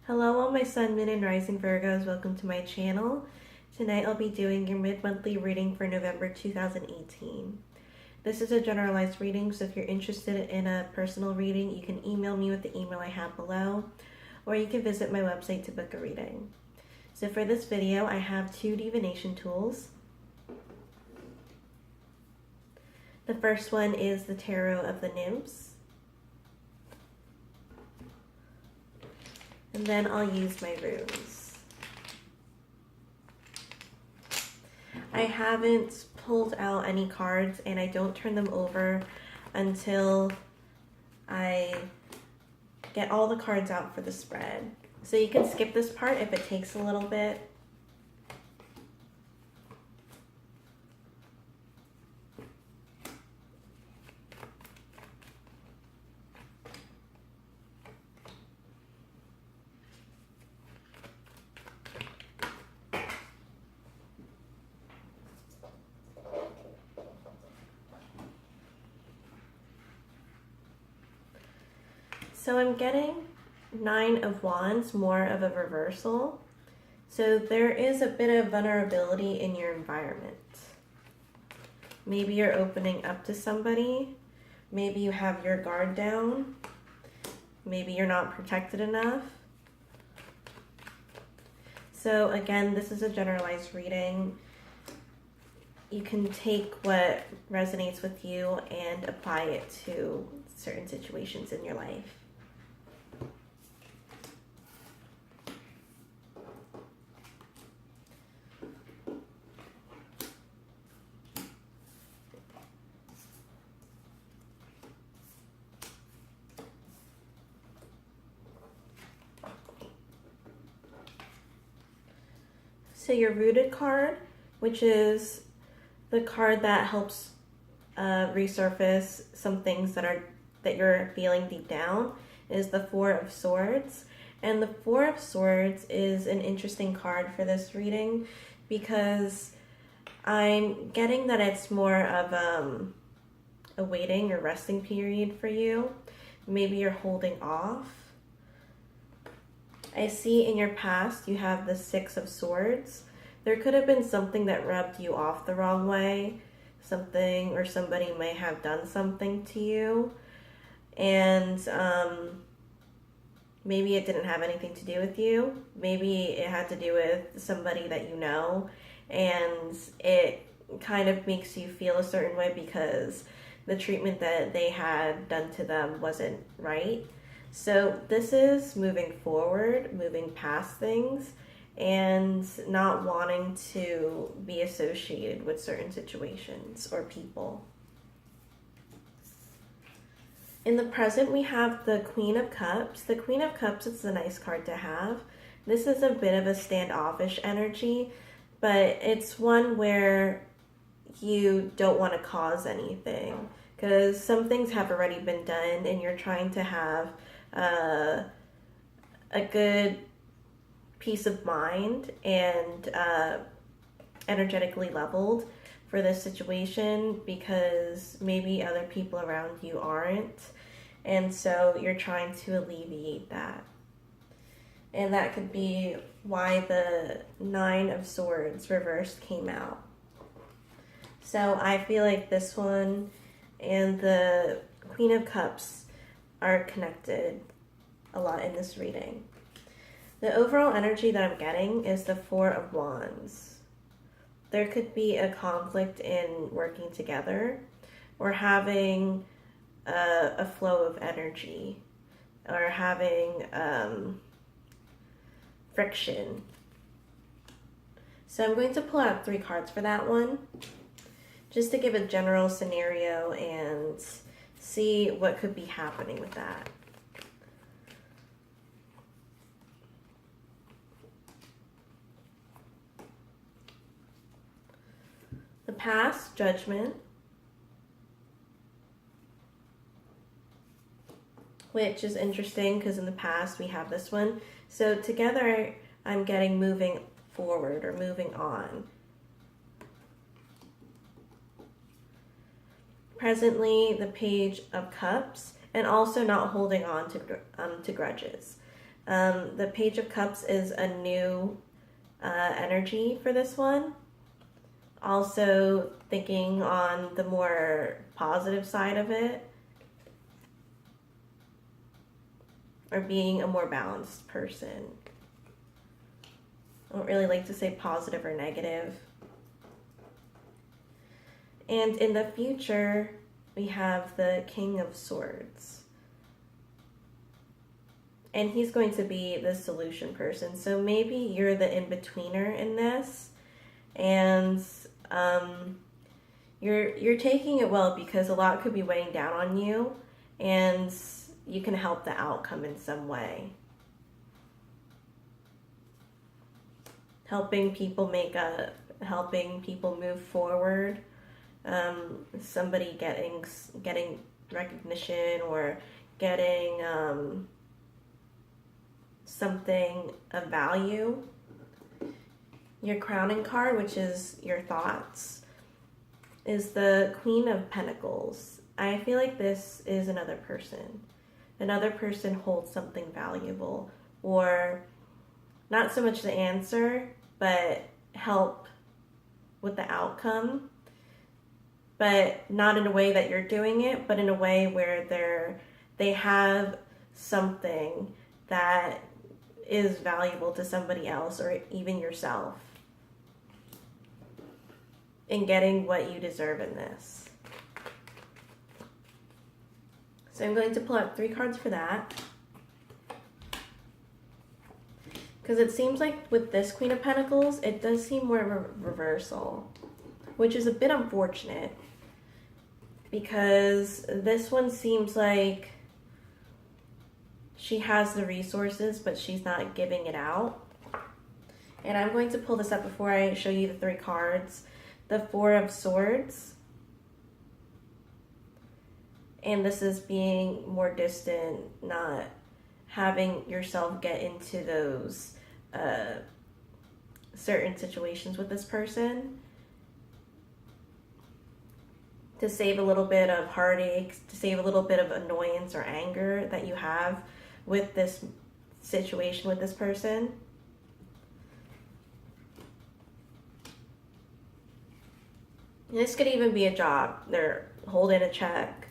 Hello all my Sun, Moon, and Rising Virgos. Welcome to my channel. Tonight I'll be doing your mid-monthly reading for November 2018. This is a generalized reading, so if you're interested in a personal reading, you can email me with the email I have below, or you can visit my website to book a reading. So for this video, I have two divination tools. The first one is the Tarot of the Nymphs. And then I'll use my runes. I haven't pulled out any cards and I don't turn them over until I get all the cards out for the spread. So you can skip this part if it takes a little bit. So I'm getting 9 of Wands, more of a reversal. So there is a bit of vulnerability in your environment. Maybe you're opening up to somebody. Maybe you have your guard down. Maybe you're not protected enough. So again, this is a generalized reading. You can take what resonates with you and apply it to certain situations in your life. So your Rooted card, which is the card that helps resurface some things that you're feeling deep down, is the Four of Swords. And the Four of Swords is an interesting card for this reading because I'm getting that it's more of a waiting or resting period for you. Maybe you're holding off. I see in your past you have the Six of Swords. There could have been something that rubbed you off the wrong way. Something or somebody may have done something to you. And maybe it didn't have anything to do with you. Maybe it had to do with somebody that you know. And it kind of makes you feel a certain way because the treatment that they had done to them wasn't right. So this is moving forward, moving past things, and not wanting to be associated with certain situations or people. In the present, we have the Queen of Cups. The Queen of Cups is a nice card to have. This is a bit of a standoffish energy, but it's one where you don't want to cause anything because some things have already been done and you're trying to have a good peace of mind and energetically leveled for this situation because maybe other people around you aren't, and so you're trying to alleviate that. And that could be why the Nine of Swords reversed came out. So I feel like this one and the Queen of Cups are connected a lot in this reading. The overall energy that I'm getting is the Four of Wands. There could be a conflict in working together or having a flow of energy or having friction. So I'm going to pull out 3 cards for that one just to give a general scenario and see what could be happening with that. The Past, Judgment, which is interesting because in the past we have this one. So together I'm getting moving forward or moving on. Presently, the Page of Cups, and also not holding on to grudges. The Page of Cups is a new energy for this one. Also thinking on the more positive side of it, or being a more balanced person. I don't really like to say positive or negative. And in the future, we have the King of Swords. And he's going to be the solution person. So maybe you're the in-betweener in this. And you're taking it well because a lot could be weighing down on you. And you can help the outcome in some way. Helping people move forward. Somebody getting recognition or getting something of value. Your crowning card, which is your thoughts, is the Queen of Pentacles. I feel like this is another person. Another person holds something valuable, or not so much the answer, but help with the outcome, but not in a way that you're doing it, but in a way where they have something that is valuable to somebody else or even yourself in getting what you deserve in this. So I'm going to pull out 3 cards for that. Because it seems like with this Queen of Pentacles, it does seem more of a reversal, which is a bit unfortunate because this one seems like she has the resources, but she's not giving it out. And I'm going to pull this up before I show you the 3 cards. The 4 of Swords. And this is being more distant, not having yourself get into those certain situations with this person. To save a little bit of heartache, to save a little bit of annoyance or anger that you have with this situation with this person. This could even be a job. They're holding a check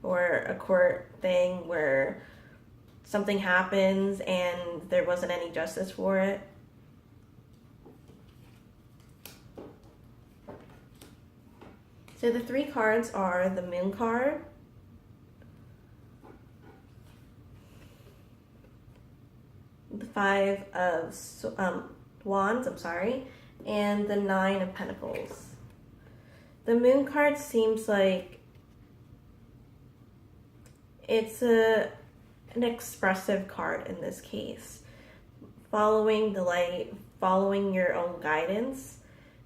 or a court thing where something happens and there wasn't any justice for it. So the 3 cards are the Moon card, the 5 of Wands, and the 9 of Pentacles. The Moon card seems like it's an expressive card in this case. Following the light, following your own guidance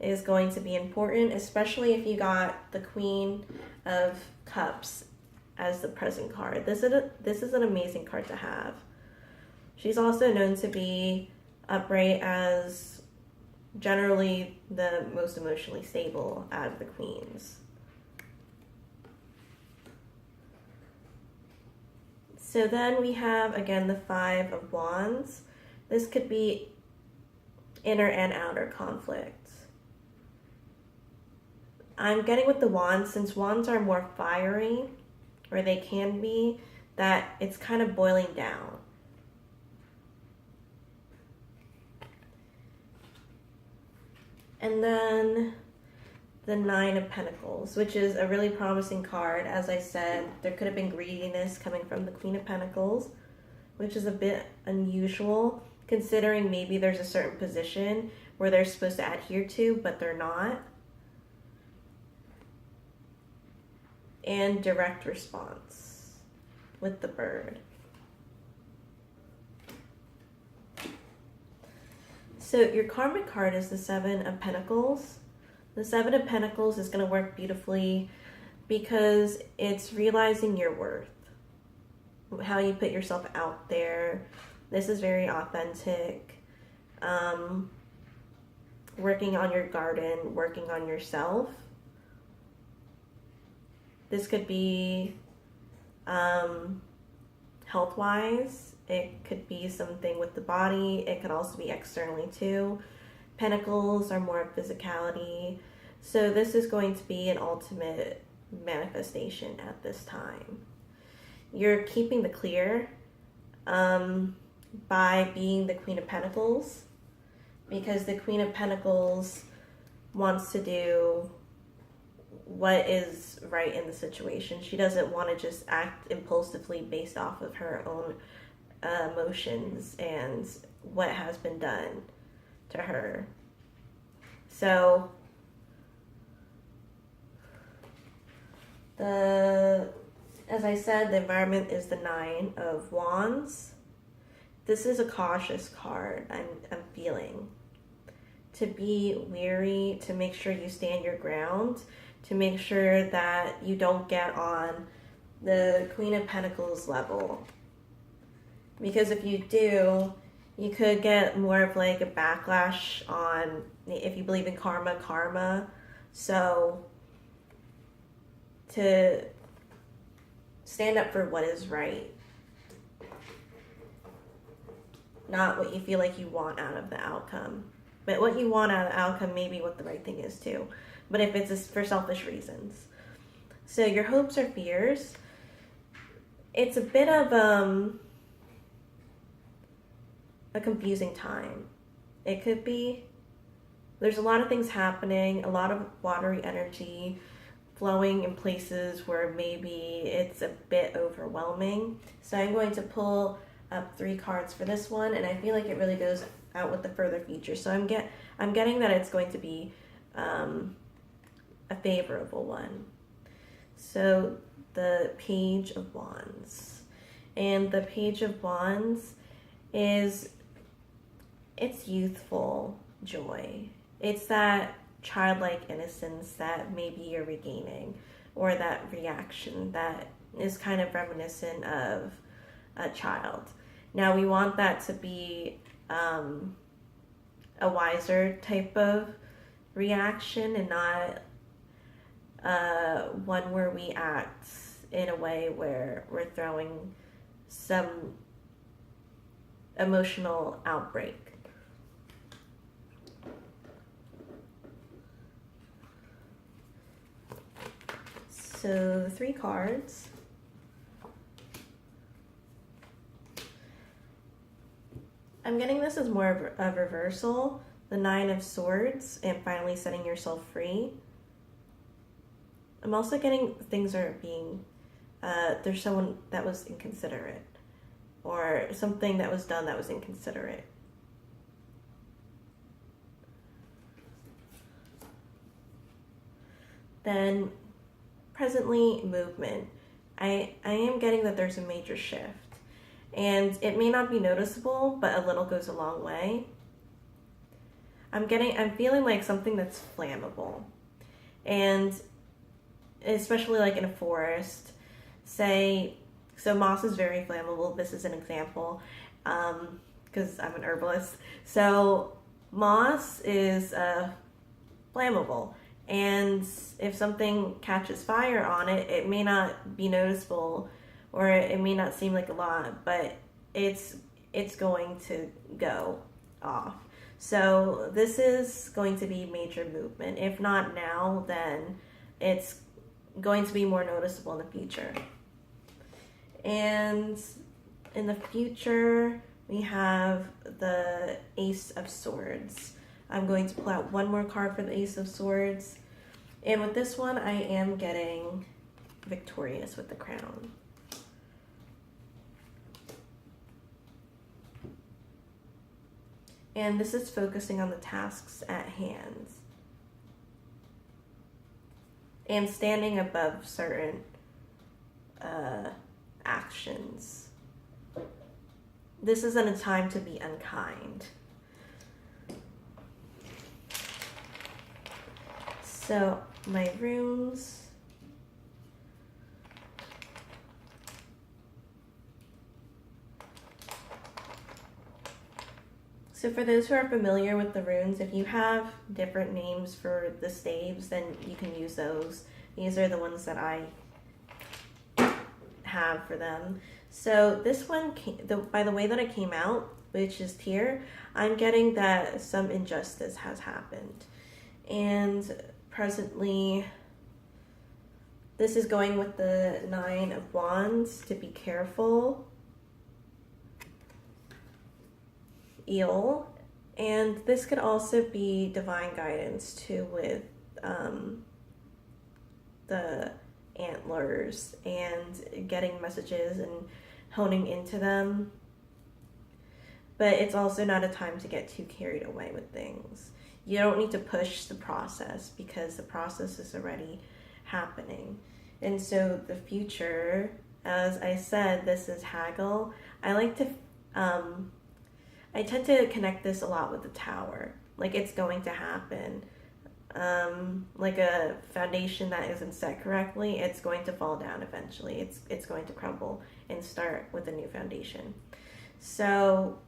is going to be important, especially if you got the Queen of Cups as the present card. This is an amazing card to have. She's also known to be upright as generally the most emotionally stable out of the queens. So then we have, again, the 5 of Wands. This could be inner and outer conflict. I'm getting with the Wands, since Wands are more fiery, or they can be, that it's kind of boiling down. And then the 9 of Pentacles, which is a really promising card. As I said, there could have been greediness coming from the Queen of Pentacles, which is a bit unusual, considering maybe there's a certain position where they're supposed to adhere to, but they're not. And direct response with the Bird. So your karmic card is the 7 of Pentacles. The 7 of Pentacles is going to work beautifully because it's realizing your worth. How you put yourself out there. This is very authentic. Working on your garden, working on yourself. This could be health-wise. It could be something with the body. It could also be externally too. Pentacles are more of physicality. So this is going to be an ultimate manifestation at this time. You're keeping the clear by being the Queen of Pentacles, because the Queen of Pentacles wants to do what is right in the situation. She doesn't want to just act impulsively based off of her own emotions and what has been done to her. So as I said, the environment is the Nine of Wands. This is a cautious card, I'm feeling. To be wary, to make sure you stand your ground, to make sure that you don't get on the Queen of Pentacles level. Because if you do, you could get more of like a backlash on, if you believe in karma. So to stand up for what is right, not what you feel like you want out of the outcome. But what you want out of the outcome may be what the right thing is too. But if it's for selfish reasons. So your hopes or fears, it's a bit of a confusing time. It could be, there's a lot of things happening, a lot of watery energy flowing in places where maybe it's a bit overwhelming. So I'm going to pull up 3 cards for this one, and I feel like it really goes out with the further future. So I'm getting that it's going to be a favorable one. So the Page of Wands. And the Page of Wands is, it's youthful joy. It's that childlike innocence that maybe you're regaining, or that reaction that is kind of reminiscent of a child. Now we want that to be a wiser type of reaction, and not one where we act in a way where we're throwing some emotional outbreak. So the 3 cards. I'm getting this as more of a reversal. The 9 of Swords and finally setting yourself free. I'm also getting things are being, there's someone that was inconsiderate, or something that was done that was inconsiderate. Then presently, movement. I am getting that there's a major shift, and it may not be noticeable, but a little goes a long way. I'm feeling like something that's flammable, and especially like in a forest, so moss is very flammable. This is an example, because I'm an herbalist. So moss is flammable, and if something catches fire on it, it may not be noticeable, or it may not seem like a lot, but it's going to go off. So this is going to be major movement. If not now, then it's going to be more noticeable in the future. And in the future, we have the Ace of Swords. I'm going to pull out one more card for the Ace of Swords. And with this one, I am getting victorious with the crown. And this is focusing on the tasks at hand and standing above certain actions. This isn't a time to be unkind. So my runes. So for those who are familiar with the runes, if you have different names for the staves, then you can use those. These are the ones that I have for them. So this one, by the way that it came out, which is here, I'm getting that some injustice has happened. And presently, this is going with the Nine of Wands, to be careful. Eel. And this could also be divine guidance too, with the antlers and getting messages and honing into them. But it's also not a time to get too carried away with things. You don't need to push the process because the process is already happening. And so the future, as I said, this is haggle. I like to I tend to connect this a lot with the Tower. Like, it's going to happen. Like a foundation that isn't set correctly, it's going to fall down eventually. It's going to crumble and start with a new foundation. So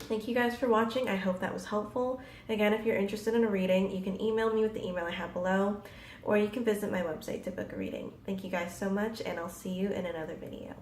thank you guys for watching. I hope that was helpful. Again, if you're interested in a reading, you can email me with the email I have below, or you can visit my website to book a reading. Thank you guys so much, and I'll see you in another video.